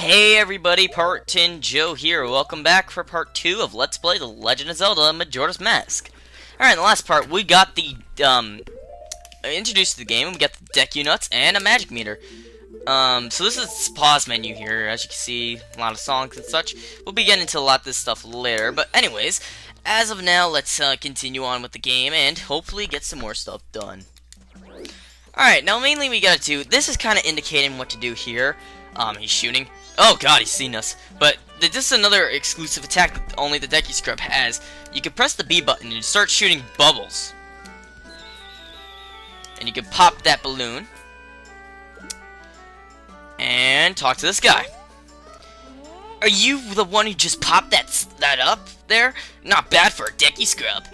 Hey everybody, PartenJoe here. Welcome back for part 2 of Let's Play The Legend of Zelda Majora's Mask. Alright, in the last part, we got the, introduced to the game, and we got the deck nuts and a magic meter. So this is the pause menu here. As you can see, a lot of songs and such. We'll be getting into a lot of this stuff later, but anyways, as of now, let's continue on with the game and hopefully get some more stuff done. Alright, now mainly we gotta do, this is kind of indicating what to do here. He's shooting. Oh god, he's seen us. But this is another exclusive attack that only the Decky Scrub has. You can press the B button and start shooting bubbles. And you can pop that balloon. And talk to this guy. Are you the one who just popped that up there? Not bad for a Decky Scrub.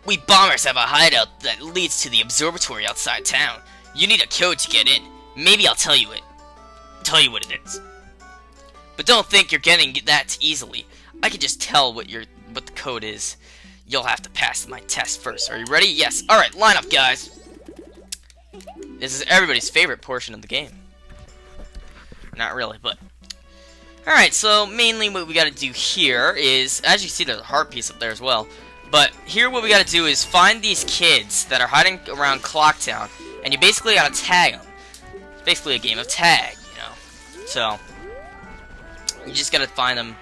We bombers have a hideout that leads to the observatory outside town. You need a code to get in. Maybe I'll tell you what it is. But don't think you're getting that easily. I can just tell what the code is. You'll have to pass my test first. Are you ready? Yes. Alright, line up, guys. This is everybody's favorite portion of the game. Not really, but... Alright, so mainly what we gotta do here is, as you see, there's a heart piece up there as well. But here what we gotta do is find these kids that are hiding around Clocktown, and you basically gotta tag them. It's basically a game of tag, you know. So... you just gotta find them.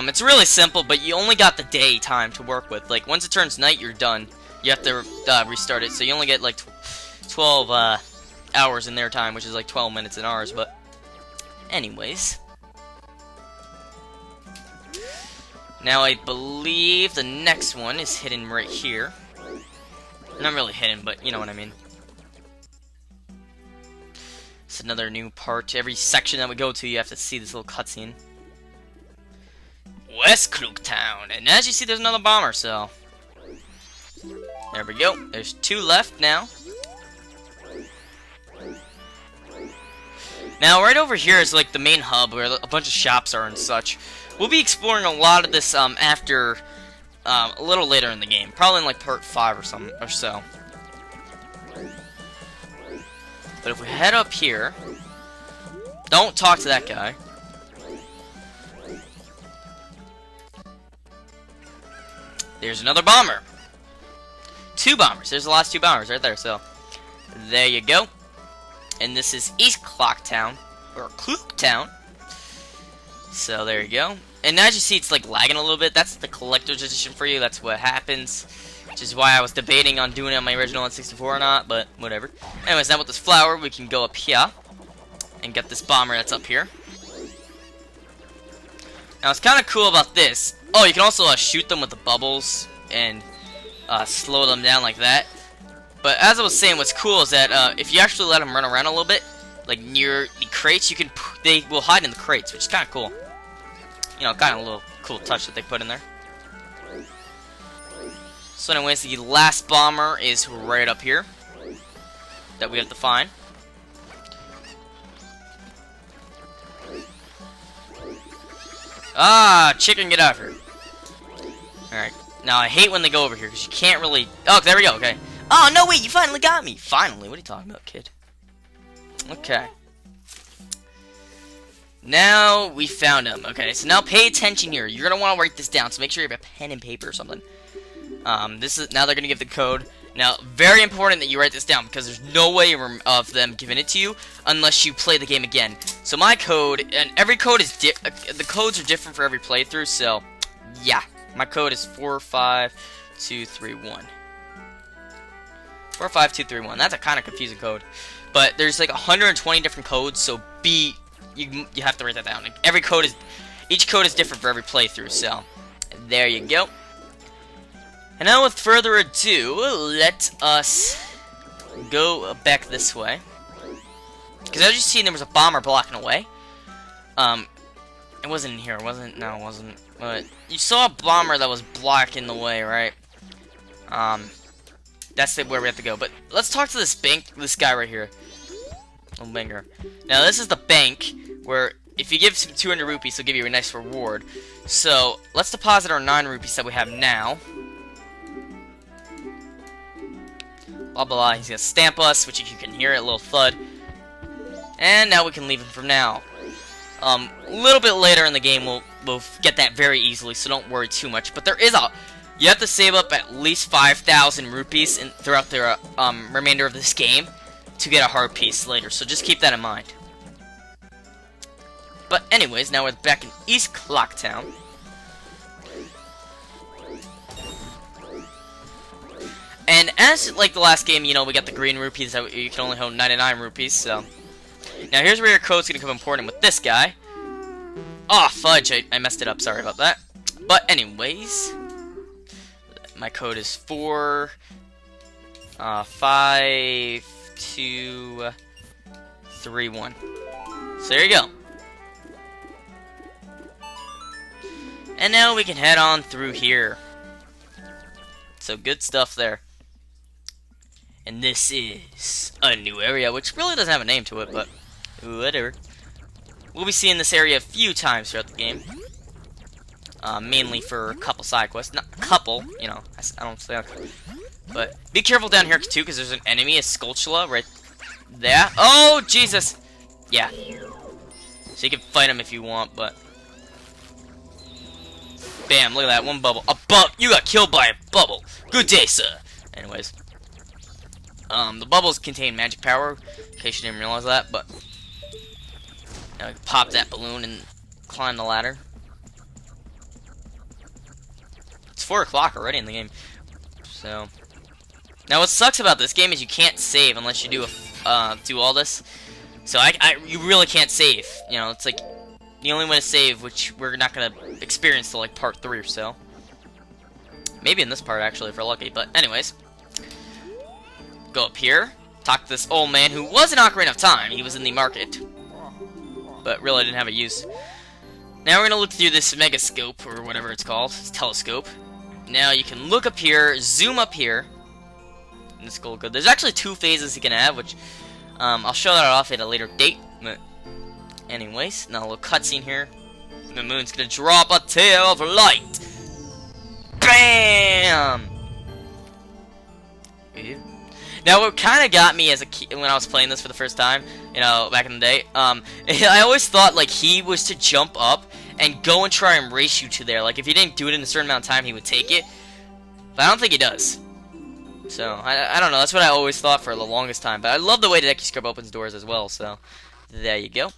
It's really simple, but you only got the day time to work with. Like, once it turns night, you're done. You have to restart it, so you only get, like, 12 hours in their time, which is, like, 12 minutes in ours, but... anyways. Now, I believe the next one is hidden right here. Not really hidden, but you know what I mean. It's another new part. Every section that we go to, you have to see this little cutscene. West Clocktown, and as you see, there's another bomber. So there we go. There's 2 left now. Now, right over here is like the main hub where a bunch of shops are and such. We'll be exploring a lot of this after a little later in the game, probably in like part 5 or so. But if we head up here, don't talk to that guy. There's another bomber. 2 bombers. There's the last 2 bombers right there. So there you go. And this is East Clocktown, or Clocktown. So there you go. And as you see, it's like lagging a little bit. That's the collector's edition for you. That's what happens. Which is why I was debating on doing it on my original N64 or not, but whatever. Anyways, now with this flower, we can go up here and get this bomber that's up here. Now, what's kind of cool about this... oh, you can also shoot them with the bubbles and slow them down like that. But as I was saying, what's cool is that if you actually let them run around a little bit, like near the crates, they will hide in the crates, which is kind of cool. You know, kind of a little cool touch that they put in there. So anyways, the last bomber is right up here that we have to find. Ah, chicken, get out of here. Alright, now I hate when they go over here because you can't really... oh, there we go, okay. Oh, no, wait, you finally got me. Finally, what are you talking about, kid? Okay. Now we found him. Okay, so now pay attention here. You're going to want to write this down, so make sure you have a pen and paper or something. This is now they're gonna give the code. Now, very important that you write this down because there's no way of them giving it to you unless you play the game again. So my code, and every code is the codes are different for every playthrough. So yeah, my code is 45231. 45231. That's a kind of confusing code, but there's like 120 different codes. So you have to write that down. Like, each code is different for every playthrough. So there you go. And now, with further ado, let us go back this way. Because as you see, there was a bomber blocking away. It wasn't in here, was it? No, it wasn't. But you saw a bomber that was blocking the way, right? That's where we have to go. But let's talk to this guy right here. Little banker. Now, this is the bank where if you give him 200 rupees, he'll give you a nice reward. So, let's deposit our 9 rupees that we have now. Blah, blah, blah. He's gonna stamp us, which you can hear it, a little thud. And now we can leave him from now. A little bit later in the game, we'll get that very easily, so don't worry too much. But there is you have to save up at least 5,000 rupees throughout the remainder of this game to get a heart piece later, so just keep that in mind. But anyways, now we're back in East Clocktown. And as like the last game, you know, we got the green rupees that you can only hold 99 rupees, so. Now here's where your code's gonna come important with this guy. Oh, fudge, I messed it up, sorry about that. But anyways, my code is 45231. So there you go. And now we can head on through here. So good stuff there. And this is a new area, which really doesn't have a name to it, but whatever. We'll be seeing this area a few times throughout the game. Mainly for a couple side quests. Not a couple, you know, I don't say that. But be careful down here too, because there's an enemy, a Skulltula, right there. Oh, Jesus! Yeah. So you can fight him if you want, but... Bam, look at that, one bubble. You got killed by a bubble. Good day, sir. Anyways. The bubbles contain magic power, in case you didn't realize that, but... Now we can pop that balloon and climb the ladder. It's 4 o'clock already in the game. So... Now what sucks about this game is you can't save unless you do all this. So you really can't save. You know, it's like... The only way to save, which we're not gonna experience till like part 3 or so. Maybe in this part actually, if we're lucky. But anyways, go up here, talk to this old man who was in Ocarina of Time. He was in the market, but really didn't have a use. Now we're gonna look through this megascope or whatever it's called, this telescope. Now you can look up here, zoom up here. And this gold good. There's actually 2 phases you can have, which I'll show that off at a later date. But anyways, now a little cutscene here. The moon's gonna drop a tail of light. Bam! Ew. Now, what kind of got me as a kid when I was playing this for the first time, you know, back in the day, I always thought like he was to jump up and go and try and race you to there. Like if you didn't do it in a certain amount of time, he would take it. But I don't think he does. So I don't know. That's what I always thought for the longest time. But I love the way the Decky Scrub opens doors as well. So there you go.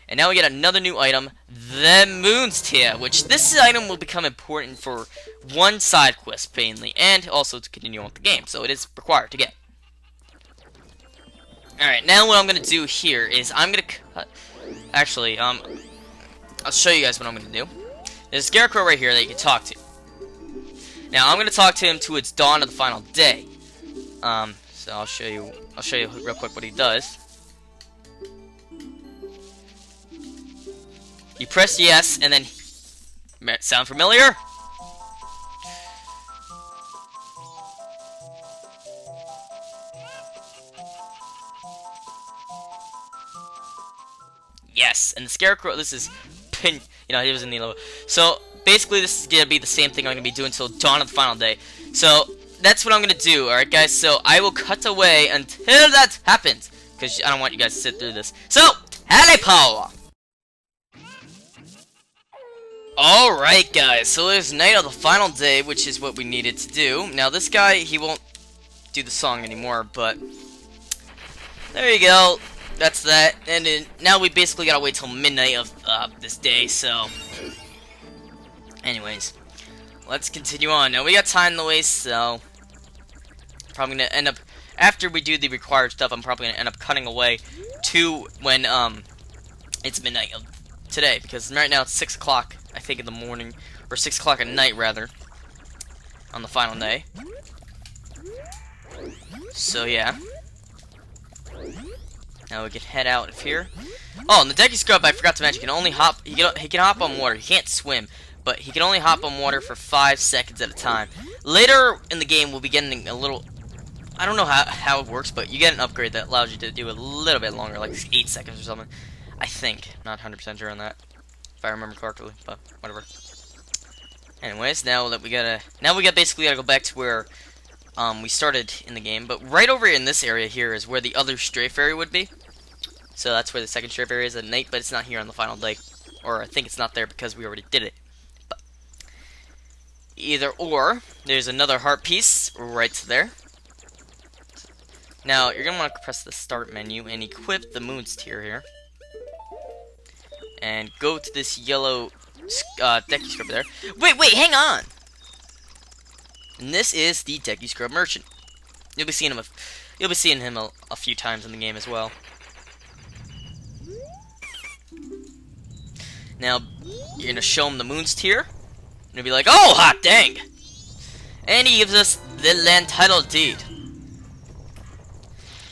And now we get another new item, the Moon's Tear, which this item will become important for one side quest mainly, and also to continue on with the game, so it is required to get. Alright, now what I'm going to do here is I'm going to cut... Actually, I'll show you guys what I'm going to do. There's a scarecrow right here that you can talk to. Now, I'm going to talk to him to its dawn of the final day. So I'll show you real quick what he does. You press yes, and then... Sound familiar? Yes, and the scarecrow, this is... You know, he was in the level. So, basically, this is going to be the same thing I'm going to be doing until dawn of the final day. So, that's what I'm going to do, alright guys? So, I will cut away until that happens. Because I don't want you guys to sit through this. So, Halle Power! Alright guys, so there's night of the final day, which is what we needed to do. Now this guy, he won't do the song anymore, but there you go. That's that. And then, now we basically gotta wait till midnight of this day, so anyways, let's continue on. Now we got time to waste, so probably gonna end up, after we do the required stuff, I'm probably gonna end up cutting away to when it's midnight of today, because right now it's 6 o'clock, I think, in the morning, or 6 o'clock at night, rather, on the final day. So, yeah. Now we can head out of here. Oh, and the Decky Scrub, I forgot to mention, can only hop, he can hop on water. He can't swim, but he can only hop on water for 5 seconds at a time. Later in the game, we'll be getting a little, I don't know how it works, but you get an upgrade that allows you to do a little bit longer, like 8 seconds or something. I think. Not 100% sure on that, if I remember correctly, but whatever. Anyways, now we basically gotta go back to where we started in the game, but right over in this area here is where the other stray fairy would be. So that's where the second strip area is at night, but it's not here on the final day. Or I think it's not there because we already did it. But either or, there's another heart piece right there. Now, you're going to want to press the start menu and equip the moon's tier here. And go to this yellow Decky Scrub there. Wait, hang on! And this is the Decky Scrub Merchant. You'll be seeing him a few times in the game as well. Now, you're going to show him the moon's tier. And he'll be like, oh, hot dang! And he gives us the land title deed.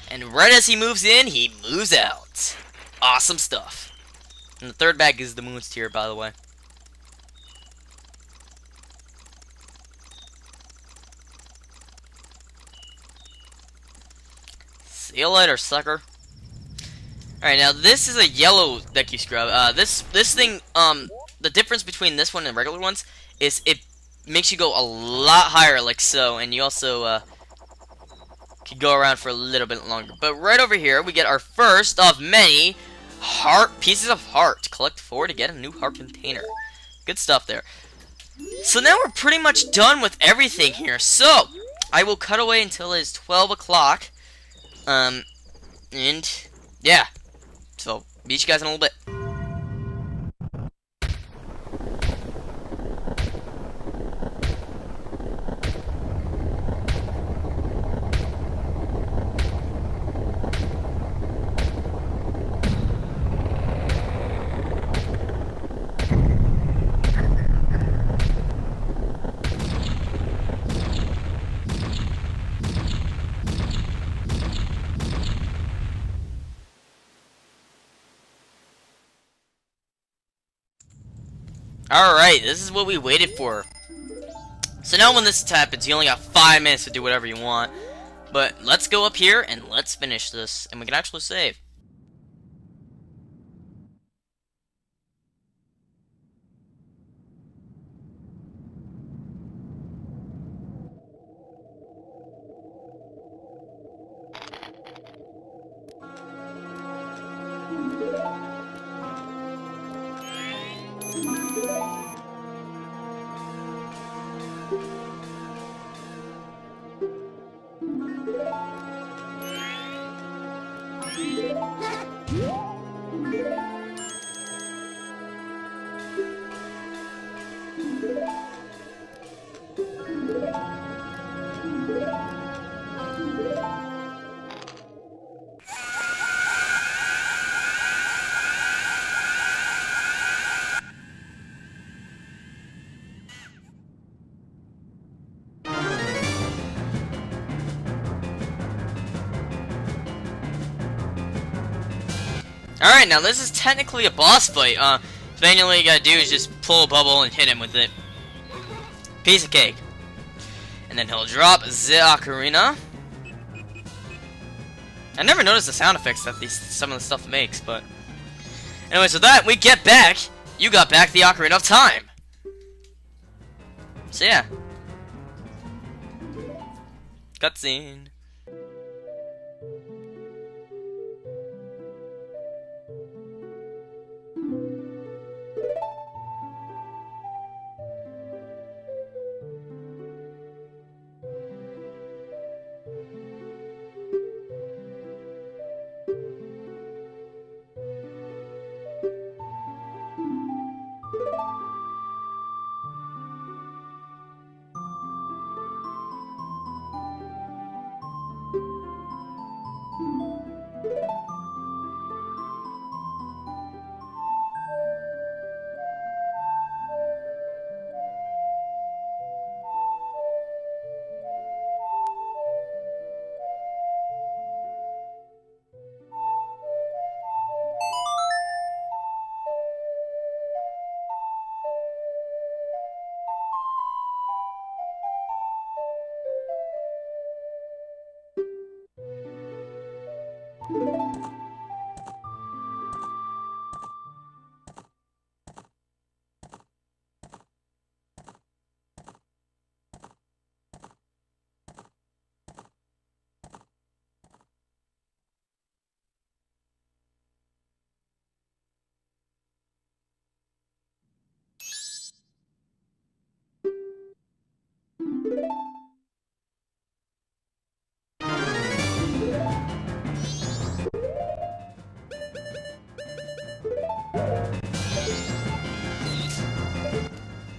And right as he moves in, he moves out. Awesome stuff. And the third bag is the moon's tier, by the way. See you later, sucker. Alright, now this is a yellow Decky Scrub. This thing, the difference between this one and regular ones is it makes you go a lot higher, like so, and you also, can go around for a little bit longer. But right over here, we get our first of many pieces of heart. Collect 4 to get a new heart container. Good stuff there. So now we're pretty much done with everything here. So, I will cut away until it is 12 o'clock. And, yeah. So, meet you guys in a little bit. Alright, this is what we waited for. So now when this happens, you only got 5 minutes to do whatever you want. But let's go up here and let's finish this. And we can actually save. Alright, now this is technically a boss fight. Mainly all you gotta do is just pull a bubble and hit him with it. Piece of cake. And then he'll drop the ocarina. I never noticed the sound effects that some of the stuff makes, but... Anyway, so that we get back, you got back the Ocarina of Time. So yeah. Cutscene.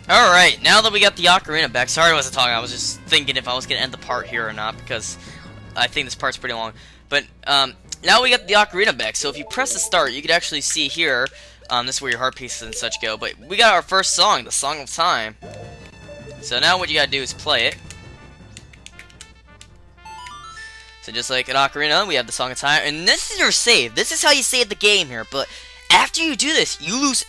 Alright, now that we got the ocarina back, sorry I wasn't talking, I was just thinking if I was going to end the part here or not, because I think this part's pretty long. But, now we got the ocarina back, so if you press the start, you can actually see here, this is where your heart pieces and such go, but we got our first song, the Song of Time. So now what you gotta do is play it. So just like an ocarina, we have the Song of Time, and this is your save. This is how you save the game here, but after you do this, you lose,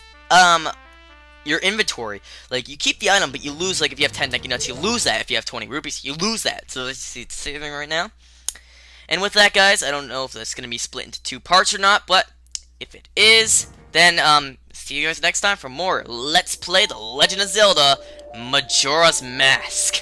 your inventory. Like, you keep the item, but you lose, like, if you have 10 Denki Nuts, you lose that. If you have 20 rupees, you lose that. So let's see, it's saving right now. And with that, guys, I don't know if that's going to be split into 2 parts or not, but if it is, then, see you guys next time for more Let's Play The Legend of Zelda Majora's Mask.